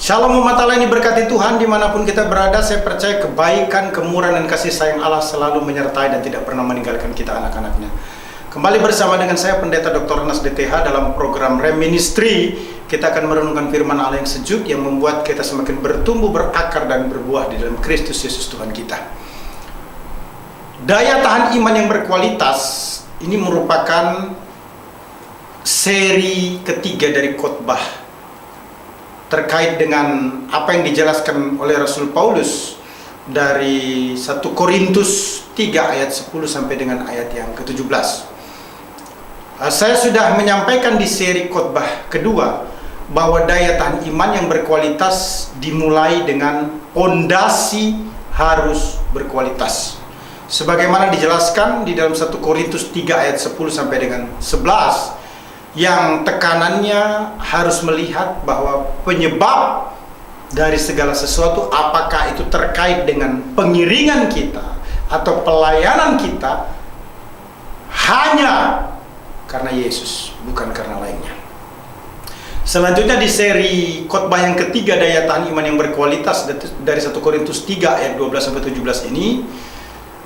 Shalom umat Allah ini berkati Tuhan dimanapun kita berada. Saya percaya kebaikan, kemurahan, dan kasih sayang Allah selalu menyertai dan tidak pernah meninggalkan kita anak-anaknya. Kembali bersama dengan saya Pendeta Dr. Nas DTH dalam program Rem Ministry. Kita akan merenungkan firman Allah yang sejuk yang membuat kita semakin bertumbuh, berakar, dan berbuah di dalam Kristus Yesus Tuhan kita. Daya tahan iman yang berkualitas ini merupakan seri ketiga dari khotbah terkait dengan apa yang dijelaskan oleh Rasul Paulus dari 1 Korintus 3 ayat 10 sampai dengan ayat yang ke-17. Saya sudah menyampaikan di seri khotbah kedua bahwa daya tahan iman yang berkualitas dimulai dengan pondasi harus berkualitas. Sebagaimana dijelaskan di dalam 1 Korintus 3 ayat 10 sampai dengan 11, yang tekanannya harus melihat bahwa penyebab dari segala sesuatu, apakah itu terkait dengan pengiringan kita atau pelayanan kita, hanya karena Yesus, bukan karena lainnya. Selanjutnya di seri khotbah yang ketiga daya tahan iman yang berkualitas dari 1 Korintus 3 ayat 12 sampai 17 ini,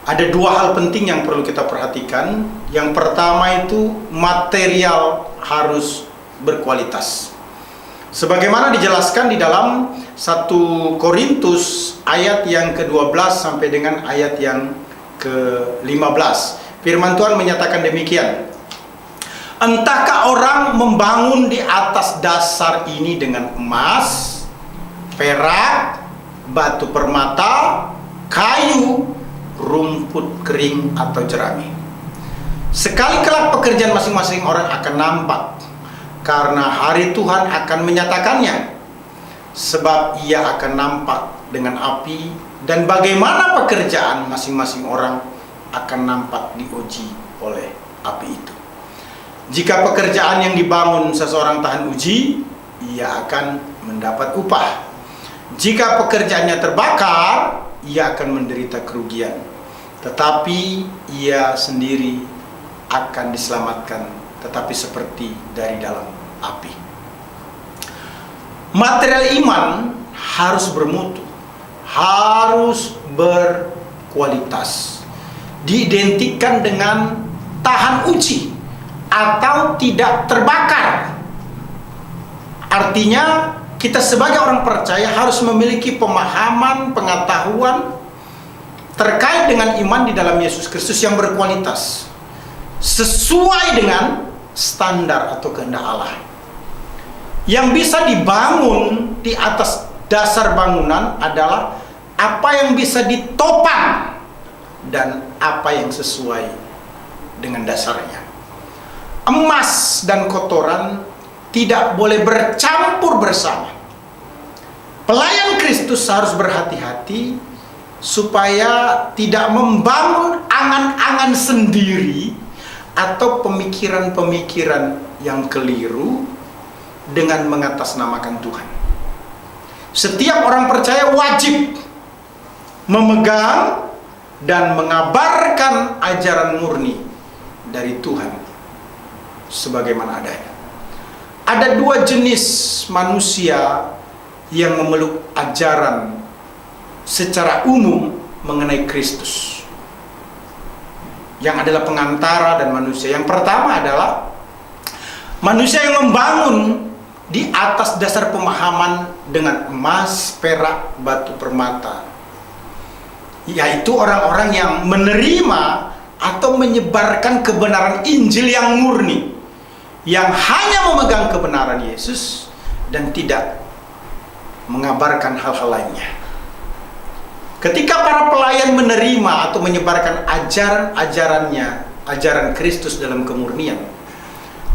ada dua hal penting yang perlu kita perhatikan. Yang pertama itu material harus berkualitas. Sebagaimana dijelaskan di dalam 1 Korintus ayat yang ke-12 sampai dengan ayat yang ke-15. Firman Tuhan menyatakan demikian. Entahkah orang membangun di atas dasar ini dengan emas, perak, batu permata, kayu, rumput kering atau jerami. Sekali kelak pekerjaan masing-masing orang akan nampak, karena hari Tuhan akan menyatakannya. Sebab ia akan nampak dengan api, dan bagaimana pekerjaan masing-masing orang akan nampak diuji oleh api itu. Jika pekerjaan yang dibangun seseorang tahan uji, ia akan mendapat upah. Jika pekerjaannya terbakar, ia akan menderita kerugian, tetapi ia sendiri akan diselamatkan, tetapi seperti dari dalam api. Material iman harus bermutu, harus berkualitas, diidentikan dengan tahan uji atau tidak terbakar. Artinya kita sebagai orang percaya harus memiliki pemahaman, pengetahuan terkait dengan iman di dalam Yesus Kristus yang berkualitas, sesuai dengan standar atau kehendak Allah. Yang bisa dibangun di atas dasar bangunan adalah apa yang bisa ditopang dan apa yang sesuai dengan dasarnya. Emas dan kotoran tidak boleh bercampur bersama. Pelayan Kristus harus berhati-hati supaya tidak membangun angan-angan sendiri atau pemikiran-pemikiran yang keliru dengan mengatasnamakan Tuhan. Setiap orang percaya wajib memegang dan mengabarkan ajaran murni dari Tuhan sebagaimana adanya. Ada dua jenis manusia yang memeluk ajaran secara umum mengenai Kristus, yang adalah pengantara dan manusia. Yang pertama adalah manusia yang membangun di atas dasar pemahaman dengan emas, perak, batu permata, yaitu orang-orang yang menerima atau menyebarkan kebenaran Injil yang murni, yang hanya memegang kebenaran Yesus dan tidak mengabarkan hal-hal lainnya. Ketika para pelayan menerima atau menyebarkan ajaran-ajarannya, ajaran Kristus dalam kemurnian,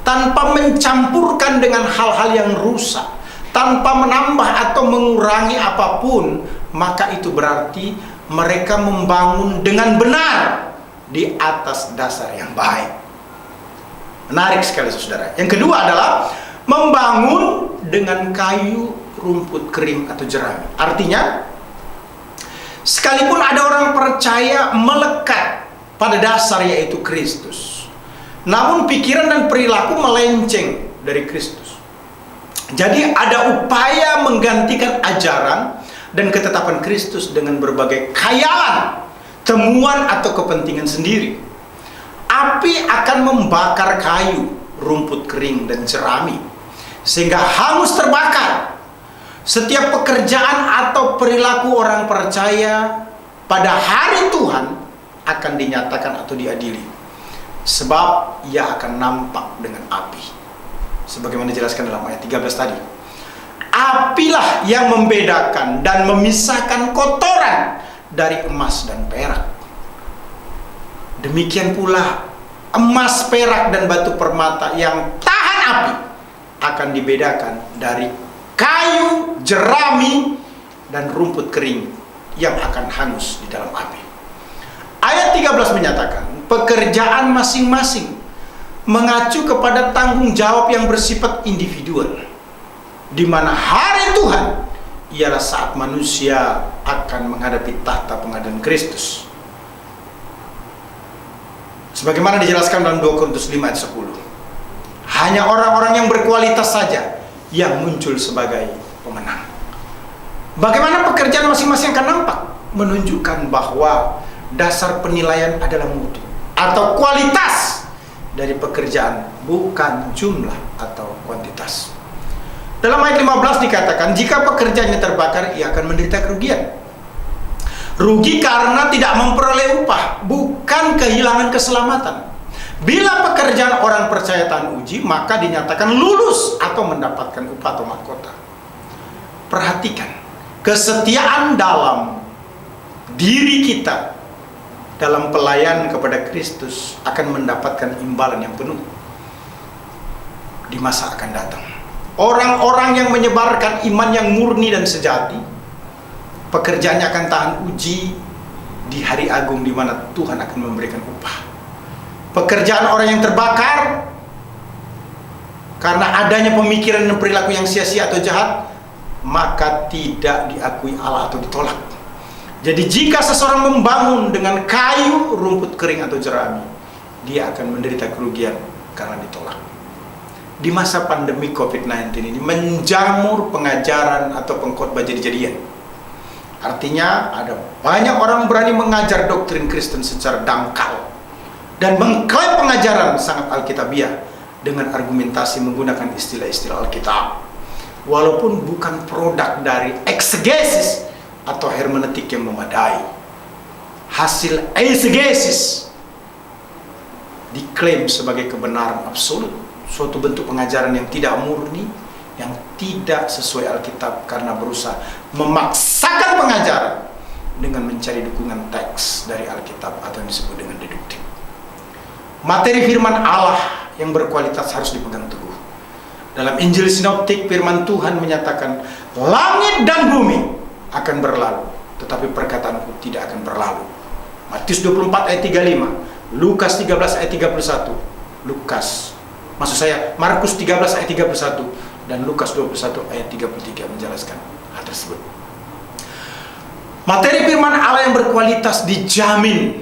tanpa mencampurkan dengan hal-hal yang rusak, tanpa menambah atau mengurangi apapun, maka itu berarti mereka membangun dengan benar di atas dasar yang baik. Menarik sekali saudara. Yang kedua adalah membangun dengan kayu, rumput kering atau jerami. Artinya, sekalipun ada orang percaya melekat pada dasar yaitu Kristus, namun pikiran dan perilaku melenceng dari Kristus, Jadi ada upaya menggantikan ajaran dan ketetapan Kristus dengan berbagai khayalan, temuan atau kepentingan sendiri. Api akan membakar kayu, rumput kering dan jerami sehingga hangus terbakar. Setiap pekerjaan atau perilaku orang percaya pada hari Tuhan akan dinyatakan atau diadili, sebab ia akan nampak dengan api. Sebagaimana dijelaskan dalam ayat 13 tadi. Apilah yang membedakan dan memisahkan kotoran dari emas dan perak. Demikian pula emas, perak, dan batu permata yang tahan api akan dibedakan dari kayu, jerami, dan rumput kering yang akan hangus di dalam api. Ayat 13 menyatakan pekerjaan masing-masing mengacu kepada tanggung jawab yang bersifat individual, di mana hari Tuhan ialah saat manusia akan menghadapi tahta pengadilan Kristus. Sebagaimana dijelaskan dalam 2 Korintus 5 ayat 10. Hanya orang-orang yang berkualitas saja yang muncul sebagai pemenang. Bagaimana pekerjaan masing-masing akan nampak? Menunjukkan bahwa dasar penilaian adalah mutu atau kualitas dari pekerjaan, bukan jumlah atau kuantitas. Dalam ayat 15 dikatakan, jika pekerjaannya terbakar, ia akan menderita kerugian. Rugi karena tidak memperoleh upah, bukan kehilangan keselamatan. Bila pekerjaan orang percaya tahan uji, maka dinyatakan lulus atau mendapatkan upah atau mahkota. Perhatikan, kesetiaan dalam diri kita dalam pelayan kepada Kristus akan mendapatkan imbalan yang penuh di masa akan datang. Orang-orang yang menyebarkan iman yang murni dan sejati, pekerjaannya akan tahan uji di hari agung di mana Tuhan akan memberikan upah. Pekerjaan orang yang terbakar karena adanya pemikiran dan perilaku yang sia-sia atau jahat, maka tidak diakui Allah atau ditolak. Jadi jika seseorang membangun dengan kayu, rumput kering atau jerami, dia akan menderita kerugian karena ditolak. Di masa pandemi COVID-19 ini menjamur pengajaran atau pengkhotbah jadi-jadian. Artinya ada banyak orang berani mengajar doktrin Kristen secara dangkal dan mengklaim pengajaran sangat alkitabiah dengan argumentasi menggunakan istilah-istilah Alkitab, walaupun bukan produk dari eksegesis atau hermeneutik yang memadai. Hasil eisegesis diklaim sebagai kebenaran absolut, suatu bentuk pengajaran yang tidak murni, yang tidak sesuai Alkitab karena berusaha memaksakan pengajaran dengan mencari dukungan teks dari Alkitab atau yang disebut dengan deduktif. Materi firman Allah yang berkualitas harus dipegang teguh. Dalam Injil Sinoptik, firman Tuhan menyatakan langit dan bumi akan berlalu, tetapi perkataanku tidak akan berlalu. Matius 24 ayat 35, Lukas 13 ayat 31, Markus 13 ayat 31, dan Lukas 21 ayat 33 menjelaskan hal tersebut. Materi firman Allah yang berkualitas dijamin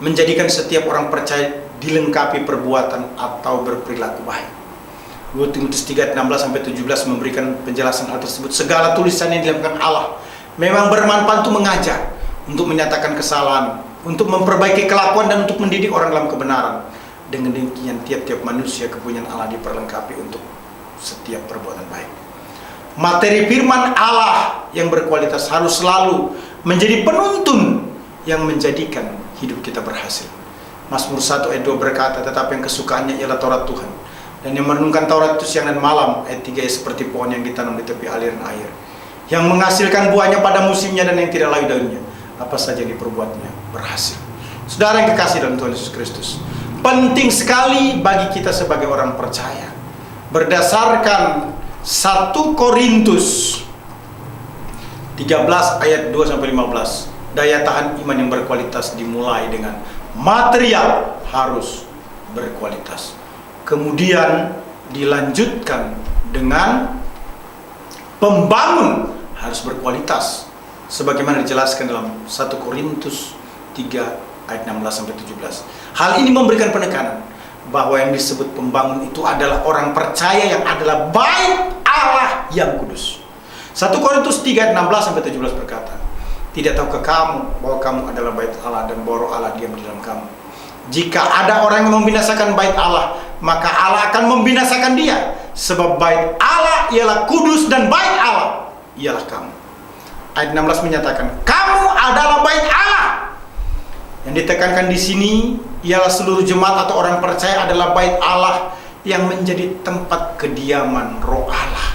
menjadikan setiap orang percaya dilengkapi perbuatan atau berperilaku baik. 2 Timotius 3 16-17 memberikan penjelasan hal tersebut. Segala tulisan yang dilakukan Allah memang bermanfaat untuk mengajar, untuk menyatakan kesalahan, untuk memperbaiki kelakuan, dan untuk mendidik orang dalam kebenaran. Dengan demikian tiap-tiap manusia kepunyaan Allah diperlengkapi untuk setiap perbuatan baik. Materi firman Allah yang berkualitas harus selalu menjadi penuntun yang menjadikan hidup kita berhasil. Mazmur 1 ayat 2 berkata, tetapi yang kesukaannya ialah Taurat Tuhan, dan yang merenungkan Taurat itu siang dan malam. Ayat 3, seperti pohon yang ditanam di tepi aliran air, yang menghasilkan buahnya pada musimnya dan yang tidak layu daunnya. Apa saja yang diperbuatnya berhasil. Saudara yang kekasih dalam Tuhan Yesus Kristus, penting sekali bagi kita sebagai orang percaya, berdasarkan 1 Korintus 13 ayat 2-15, daya tahan iman yang berkualitas dimulai dengan material harus berkualitas. Kemudian dilanjutkan dengan pembangun harus berkualitas, sebagaimana dijelaskan dalam 1 Korintus 3 ayat 16-17. Hal ini memberikan penekanan bahwa yang disebut pembangun itu adalah orang percaya yang adalah bait Allah yang kudus. 1 Korintus 3 ayat 16-17 berkata, tidak tahukah kamu bahwa kamu adalah bait Allah dan bahwa Roh Allah diam di dalam kamu? Jika ada orang yang membinasakan bait Allah, maka Allah akan membinasakan dia. Sebab bait Allah ialah kudus dan bait Allah ialah kamu. Ayat 16 menyatakan, kamu adalah bait Allah. Yang ditekankan di sini ialah seluruh jemaat atau orang percaya adalah bait Allah yang menjadi tempat kediaman Roh Allah.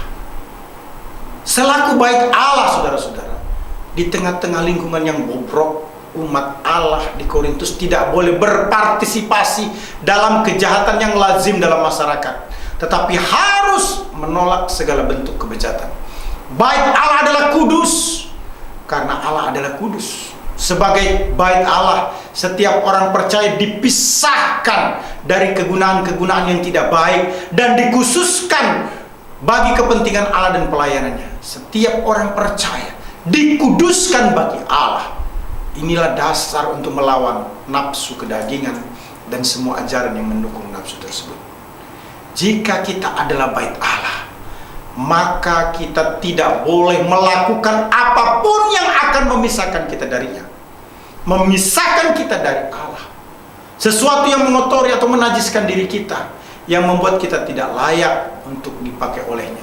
Selaku bait Allah, saudara-saudara, di tengah-tengah lingkungan yang bobrok, umat Allah di Korintus tidak boleh berpartisipasi dalam kejahatan yang lazim dalam masyarakat, tetapi harus menolak segala bentuk kebejatan. Bait Allah adalah kudus karena Allah adalah kudus. Sebagai bait Allah, setiap orang percaya dipisahkan dari kegunaan-kegunaan yang tidak baik dan dikhususkan bagi kepentingan Allah dan pelayanannya. Setiap orang percaya dikuduskan bagi Allah. Inilah dasar untuk melawan nafsu kedagingan dan semua ajaran yang mendukung nafsu tersebut. Jika kita adalah bait Allah, maka kita tidak boleh melakukan apapun yang akan memisahkan kita darinya, memisahkan kita dari Allah. Sesuatu yang mengotori atau menajiskan diri kita, yang membuat kita tidak layak untuk dipakai olehnya,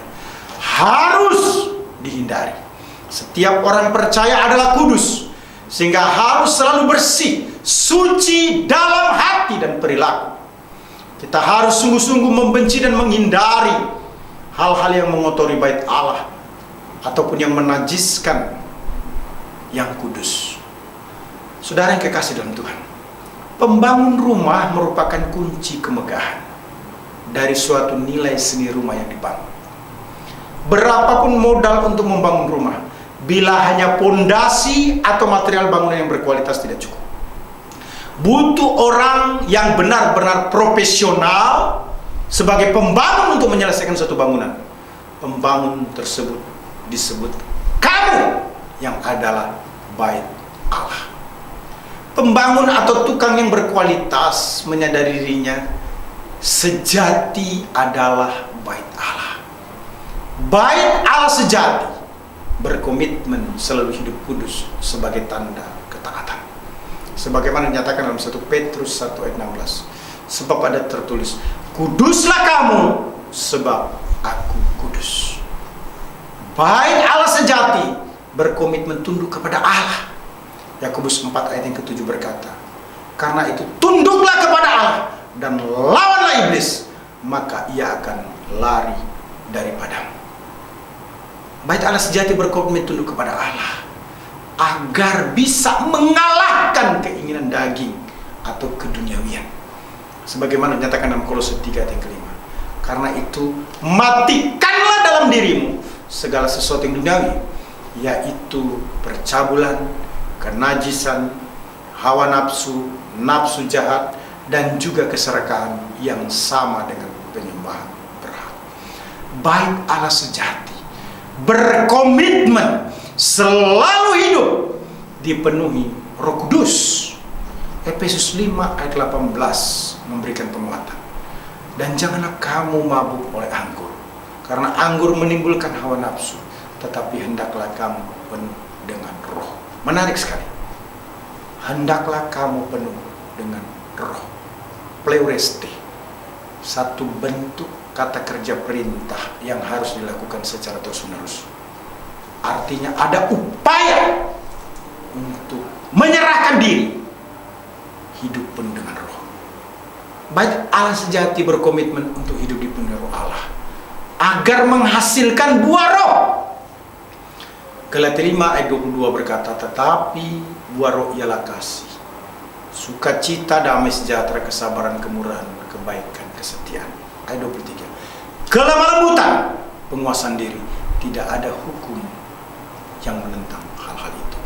harus dihindari. Setiap orang percaya adalah kudus, sehingga harus selalu bersih, suci dalam hati dan perilaku. Kita harus sungguh-sungguh membenci dan menghindari hal-hal yang mengotori bait Allah ataupun yang menajiskan yang kudus. Saudara yang kekasih dalam Tuhan, pembangun rumah merupakan kunci kemegahan dari suatu nilai seni rumah yang dibangun. Berapapun modal untuk membangun rumah, bila hanya pondasi atau material bangunan yang berkualitas tidak cukup. Butuh orang yang benar-benar profesional sebagai pembangun untuk menyelesaikan suatu bangunan. Pembangun tersebut disebut kamu yang adalah bait Allah. Pembangun atau tukang yang berkualitas menyadari dirinya sejati adalah bait Allah. Bait Allah sejati berkomitmen selalu hidup kudus sebagai tanda ketaatan. Sebagaimana dinyatakan dalam 1 Petrus 1 ayat 16. Sebab ada tertulis, kuduslah kamu sebab aku kudus. Bait Allah sejati berkomitmen tunduk kepada Allah. Yakobus 4 ayat yang ke-7 berkata, karena itu tunduklah kepada Allah dan lawanlah iblis, maka ia akan lari daripadamu. Bait Allah sejati berkomitmen tunduk kepada Allah agar bisa mengalahkan keinginan daging atau keduniawian. Sebagaimana dinyatakan dalam Kolose 3 ayat yang ke-5. Karena itu matikanlah dalam dirimu segala sesuatu yang duniawi, yaitu percabulan, kenajisan, hawa nafsu, nafsu jahat, dan juga keserakahan yang sama dengan penyembahan berhala. Bait Allah sejati berkomitmen selalu hidup dipenuhi Roh Kudus. Efesus 5 ayat 18 memberikan penguatan. Dan janganlah kamu mabuk oleh anggur, karena anggur menimbulkan hawa nafsu, tetapi hendaklah kamu penuh dengan roh. Menarik sekali. Hendaklah kamu penuh dengan roh. Pleureste, satu bentuk kata kerja perintah yang harus dilakukan secara terus-menerus. Artinya ada upaya untuk menyerahkan diri, hidup penuh dengan roh. Bait Allah sejati berkomitmen untuk hidup di penuh roh Allah agar menghasilkan buah roh. Galatia 5 ayat 22 berkata, tetapi buah roh ialah kasih, sukacita, damai sejahtera, kesabaran, kemurahan, kebaikan, kesetiaan. Ayat 23. Kelemah lembutan, penguasaan diri. Tidak ada hukum yang menentang hal-hal itu.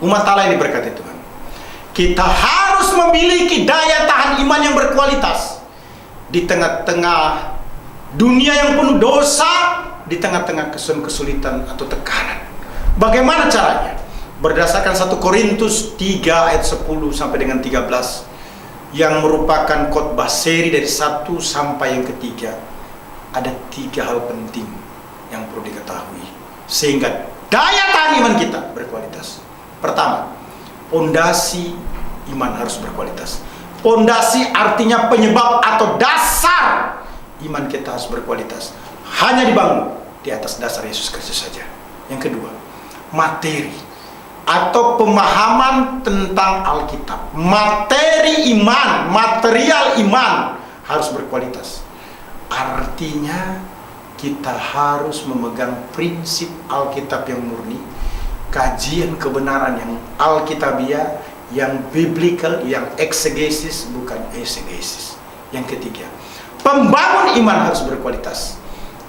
Umat Allah ini berkata Tuhan, kita harus memiliki daya tahan iman yang berkualitas di tengah-tengah dunia yang penuh dosa, di tengah-tengah kesulitan atau tekanan. Bagaimana caranya? Berdasarkan 1 Korintus 3 ayat 10 sampai dengan 13, yang merupakan khotbah seri dari 1 sampai yang ketiga, ada 3 hal penting yang perlu diketahui sehingga daya tahan iman kita berkualitas. Pertama, pondasi iman harus berkualitas. Pondasi artinya penyebab atau dasar iman kita harus berkualitas. Hanya dibangun di atas dasar Yesus Kristus saja. Yang kedua, materi atau pemahaman tentang Alkitab. Materi iman, material iman harus berkualitas. Artinya kita harus memegang prinsip Alkitab yang murni, kajian kebenaran yang alkitabiah, yang biblical, yang eksegesis, bukan esegesis. Yang ketiga, pembangun iman harus berkualitas.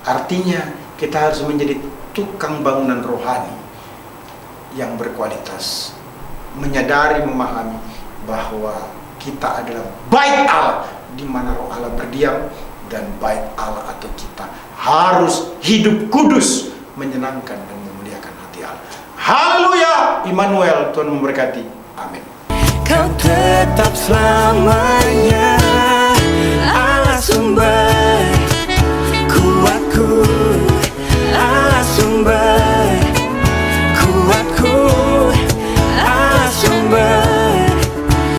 Artinya kita harus menjadi tukang bangunan rohani yang berkualitas, menyadari, memahami bahwa kita adalah bait Allah di mana roh Allah berdiam, dan bait Allah atau kita harus hidup kudus, menyenangkan dan memuliakan hati Allah. Haleluya, Immanuel, Tuhan memberkati. Amin. Kau tetap selamanya